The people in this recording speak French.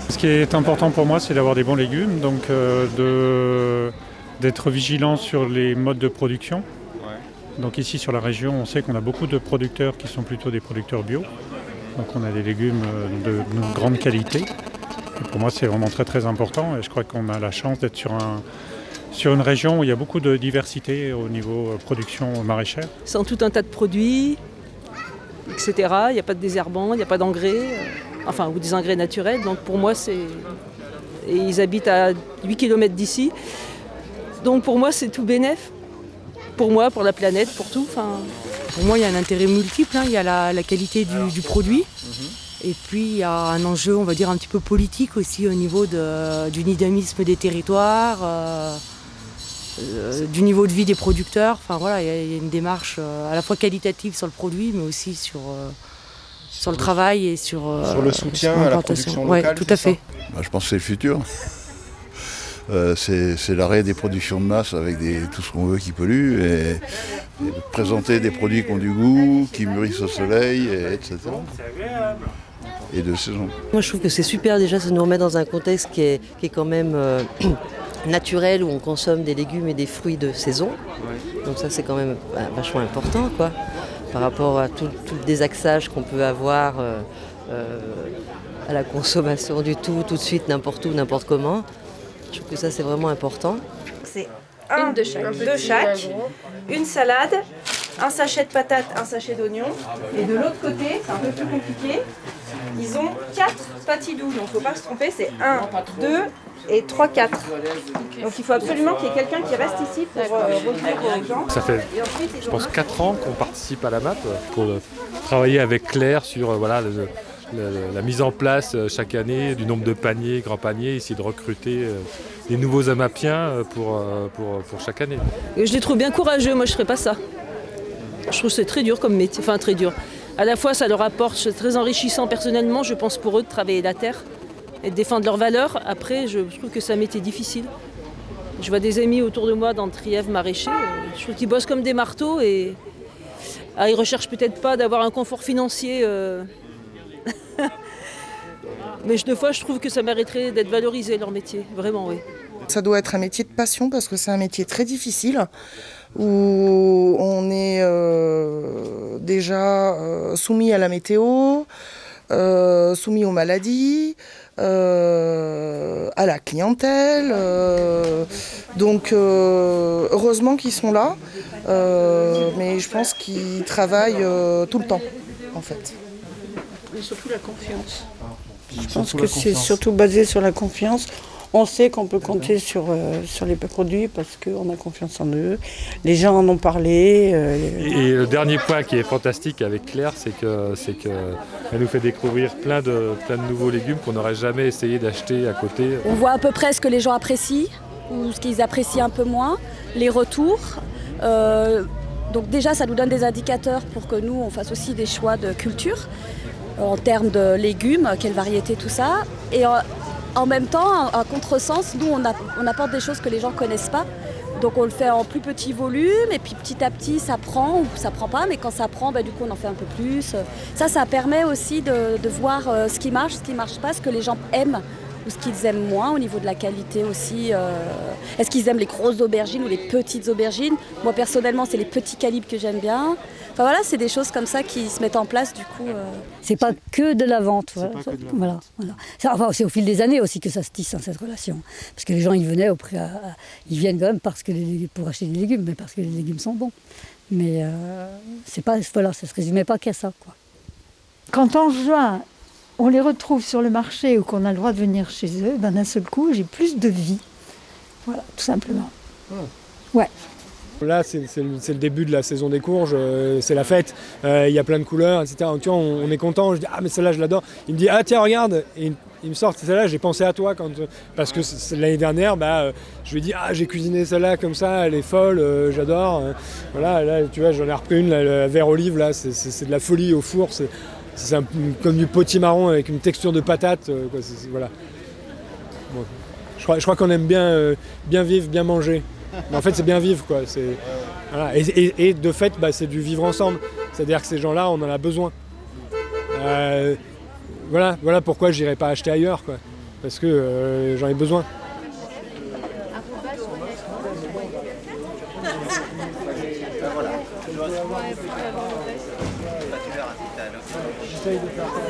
Ce qui est important pour moi, c'est d'avoir des bons légumes, donc d'être vigilant sur les modes de production. Donc ici sur la région, on sait qu'on a beaucoup de producteurs qui sont plutôt des producteurs bio. Donc on a des légumes de grande qualité. Et pour moi, c'est vraiment très très important. Et je crois qu'on a la chance d'être sur une région où il y a beaucoup de diversité au niveau production maraîchère. Sans tout un tas de produits, etc. Il n'y a pas de désherbants, il n'y a pas d'engrais, ou des engrais naturels. Donc pour moi, et ils habitent à 8 km d'ici. Donc pour moi, c'est tout bénef. Pour moi, pour la planète, pour tout. Pour moi, il y a un intérêt multiple. Il y a la qualité du produit. Et puis, il y a un enjeu, on va dire, un petit peu politique aussi au niveau du dynamisme des territoires, du niveau de vie des producteurs. Il y a une démarche à la fois qualitative sur le produit, mais aussi sur le travail et sur le soutien à la production locale. Oui, tout à fait. Je pense que c'est le futur. C'est l'arrêt des productions de masse avec tout ce qu'on veut qui pollue et de présenter des produits qui ont du goût, qui mûrissent au soleil, etc. Et de saison. Moi je trouve que c'est super déjà, ça nous remet dans un contexte qui est quand même naturel, où on consomme des légumes et des fruits de saison. Donc ça c'est quand même vachement important quoi, par rapport à tout le désaxage qu'on peut avoir à la consommation du tout de suite, n'importe où, n'importe comment. Je trouve que ça c'est vraiment important. C'est une de chaque, une salade, un sachet de patates, un sachet d'oignons. Et de l'autre côté, c'est un peu plus compliqué, ils ont 4 patidous. Donc il ne faut pas se tromper, c'est 1, 2 et 3, 4. Donc il faut absolument qu'il y ait quelqu'un qui reste ici pour revenir aux gens. Ça fait, je pense, 4 ans qu'on participe à la MAP pour travailler avec Claire sur la mise en place chaque année du nombre de paniers, grands paniers, essayer de recruter des nouveaux amapiens pour chaque année. Je les trouve bien courageux, moi je ne ferais pas ça. Je trouve que c'est très dur comme métier, très dur. À la fois ça leur apporte, c'est très enrichissant personnellement, je pense pour eux de travailler la terre et de défendre leurs valeurs. Après, je trouve que c'est un métier difficile. Je vois des amis autour de moi dans le Trièves maraîcher, je trouve qu'ils bossent comme des marteaux et ils recherchent peut-être pas d'avoir un confort financier. Mais des fois, je trouve que ça mériterait d'être valorisé, leur métier. Vraiment, oui. Ça doit être un métier de passion parce que c'est un métier très difficile où on est déjà soumis à la météo, soumis aux maladies, à la clientèle. Donc, heureusement qu'ils sont là, mais je pense qu'ils travaillent tout le temps, en fait. Et surtout la confiance. Je pense que c'est surtout basé sur la confiance. On sait qu'on peut compter sur les produits parce qu'on a confiance en eux. Les gens en ont parlé. Et le dernier point qui est fantastique avec Claire, c'est qu'elle nous fait découvrir plein de nouveaux légumes qu'on n'aurait jamais essayé d'acheter à côté. On voit à peu près ce que les gens apprécient ou ce qu'ils apprécient un peu moins, les retours. Donc déjà, ça nous donne des indicateurs pour que nous, on fasse aussi des choix de culture en termes de légumes, quelle variété, tout ça. Et en même temps, à contresens, nous, on apporte des choses que les gens ne connaissent pas. Donc on le fait en plus petit volume et puis petit à petit, ça prend ou ça prend pas. Mais quand ça prend, du coup, on en fait un peu plus. Ça permet aussi de voir ce qui marche pas, ce que les gens aiment ou ce qu'ils aiment moins au niveau de la qualité aussi. Est-ce qu'ils aiment les grosses aubergines ou les petites aubergines ? Moi, personnellement, c'est les petits calibres que j'aime bien. Enfin voilà, c'est des choses comme ça qui se mettent en place du coup. C'est pas que de la vente. Voilà. C'est au fil des années aussi que ça se tisse, cette relation. Parce que les gens, ils viennent quand même pour acheter des légumes, mais parce que les légumes sont bons. Mais ça se résumait pas qu'à ça, quoi. Quand en juin, on les retrouve sur le marché ou qu'on a le droit de venir chez eux, d'un seul coup, j'ai plus de vie. Voilà, tout simplement. Ouais. Là, c'est le début de la saison des courges, c'est la fête, il y a plein de couleurs, etc. Tu vois, on est content, je dis « Ah, mais celle-là, je l'adore ». Il me dit « Ah, tiens, regarde !» Et il me sort celle-là, j'ai pensé à toi. Parce que l'année dernière, je lui ai dit « Ah, j'ai cuisiné celle-là comme ça, elle est folle, j'adore ». Voilà, là, tu vois, j'en ai repris une, la vert olive, là, c'est de la folie au four, c'est comme du potimarron avec une texture de patate, voilà. Bon. Je crois qu'on aime bien vivre, bien manger. Mais en fait, c'est bien vivre, quoi. Voilà. Et de fait, c'est du vivre ensemble. C'est-à-dire que ces gens-là, on en a besoin. Voilà pourquoi j'irai pas acheter ailleurs, quoi. Parce que j'en ai besoin. J'essaye de faire ça.